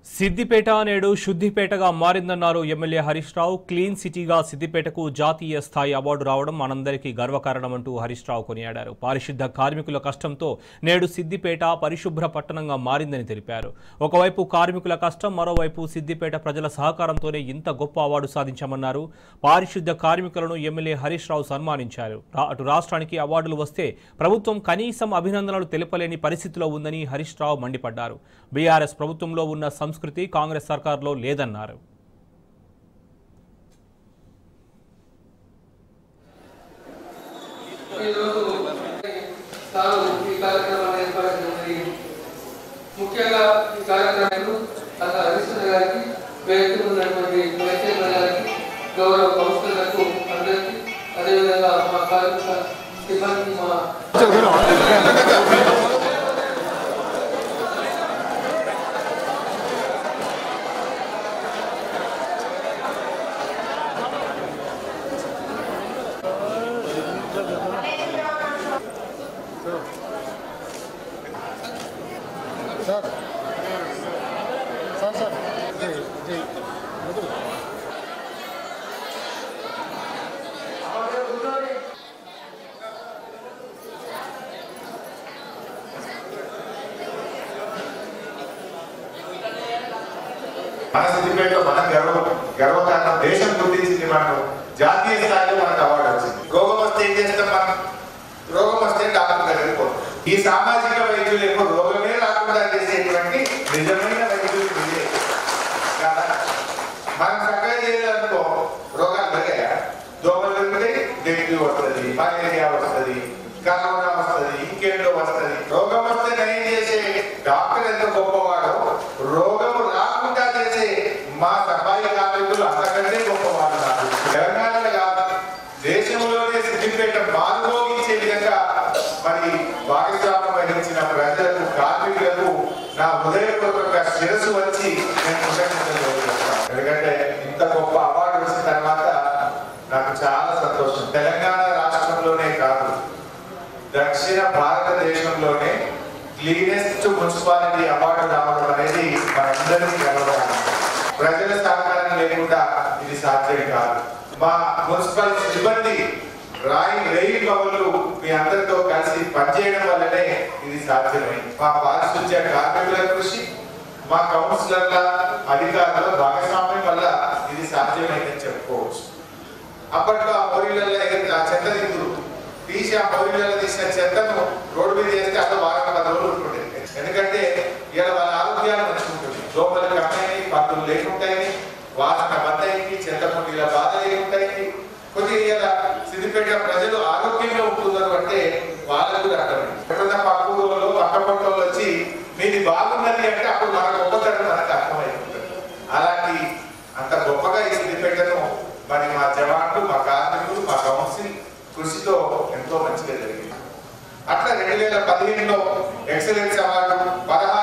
సిద్దిపేట నేడు శుద్దిపేటగా మారిందన్నారు MLA Harish Rao. Clean సిటీగా సిద్దిపేటకు జాతీయ స్థాయి అవార్డు రావడం మనందరికీ గర్వకారణమంటూ హరీష్ రావు కొనియాడారు. పారిశుద్ధ కార్మికుల కష్టంతో నేడు సిద్దిపేట పరిశుభ్ర పట్టణంగా మారిందని తెలిపారు. ఒకవైపు కార్మికుల కష్టం, మరోవైపు సిద్దిపేట ప్రజల సహకారంతోనే ఇంత గొప్ప అవార్డు సాధించామన్నారు. పారిశుద్ధ కార్మికులను ఎమ్మెల్యే హరీష్ రావు సన్మానించారు. అటు రాష్ట్రానికి అవార్డులు వస్తే ప్రభుత్వం కనీసం అభినందనలు తెలపలేని పరిస్థితిలో ఉందని హరీష్ రావు మండిపడ్డారు. బీఆర్ఎస్ ప్రభుత్వంలో ఉన్న సంస్కృతి కాంగ్రెస్ సర్కార్లో లేదన్నారు. ముఖ్యంగా ఈ కార్యక్రమాలు హరిశ్చంద్ర గారికి, వేదిక ఉన్నటువంటి గౌరవ కౌన్సిలర్లకు అందరికీ, అదేవిధంగా మా కార్మిక సిబ్బంది మా మన సిద్దిపేటలో మన గర్వకారణం దేశం గుర్తించింది. మనకు జాతీయ స్థాయిలో మనకు అవార్డు వచ్చింది. రోగం వస్తే ఏం చేస్తాం? మనం రోగం వస్తే డాక్టర్ దగ్గరికి పోతాం. ఈ సామాజిక వైద్యులు ఎక్కువ రోగమే రాకుండా చేసేటువంటి నిజమైన వైద్యులు కదా. మనం చక్కగా చేయాలనుకో రోగాలు పెరిగాయా? దోమలు పెరిగితే డెంగ్యూ వస్తుంది, మలేరియా వస్తుంది, కరోనా వస్తుంది, ఇంకేంటో వస్తుంది. రోగం వస్తే నయం చేసే డాక్టర్ ఎంత గొప్పవాడో, రోగం రాకుండా చేసే మా సఫాయి కార్మికులు అంతకంటే గొప్పవాడు. నాకు తెలంగాణలో కాదు, దేశంలోనే సిద్దిపేట మారుమోగించే విధంగా మరి భాగస్వామ్యం వహించిన ప్రజలకు, కార్మికులకు నా హృదయపూర్వక శిరస్సు వచ్చి నేను కృతజ్ఞతలు తెలియజేస్తాను. ఎందుకంటే ఇంత గొప్ప అవార్డు వచ్చిన తర్వాత నాకు చాలా సంతోషం. తెలంగాణ రాష్ట్రంలోనే కాదు, దక్షిణ భారతదేశంలోనే క్లీనెస్ట్ మున్సిపాలిటీ అవార్డు రావడం అనేది మనందరికీ గర్వకారణం. ప్రజల సహకారం లేకుండా ఇది సాధ్యం కాదు. మా మున్సిపల్ సిబ్బంది రేయి పవన్లు మీ అందరితో కలిసి పనిచేయడం వల్లనే ఇది సాధ్యమైంది. మా పారిశుద్ధ్య కార్మికుల కృషి, మా కౌన్సిలర్ల, అధికారుల భాగస్వామ్యం వల్ల ఇది సాధ్యమైందని చెప్పుకోవచ్చు. అప్పట్లో ఆ మోరీలలో ఆ చెత్త దిగులు తీసి, ఆ మోరీలలో తీసిన చెత్తను రోడ్డు మీద వేస్తే అక్కడ వారం 10 రోజులు ఉంటుండే. ఎందుకంటే ఇలా వాళ్ళ ఆరోగ్యాలు మంచుకుంటుంది. దోమలు కమ్మాయి, పట్టులు లేకుంటాయి, వాసన బందయింది, చెత్త పొట్టిల బాధ లేకుంటాయి. కొద్దిగా ఇలా సిద్దిపేట ప్రజలు ఆరోగ్యంగా ఉంటున్నారు అంటే వాళ్ళకు అర్థమైంది. ఎప్పుడైనా పక్క ఊళ్ళో పక్క పక్కలో వచ్చి మీది బాగున్నది అంటే అప్పుడు మన గొప్పతనం మనకు అర్థమైపోతుంది. అలాంటి అంత గొప్పగా ఈ సిద్దిపేటను మరి మా జవాన్లు, మా కార్మికులు, మా కౌన్సిల్ కృషితో ఎంతో మంచిగా జరిగింది. అట్లా 2015లో ఎక్సలెన్స్ అవార్డు, 16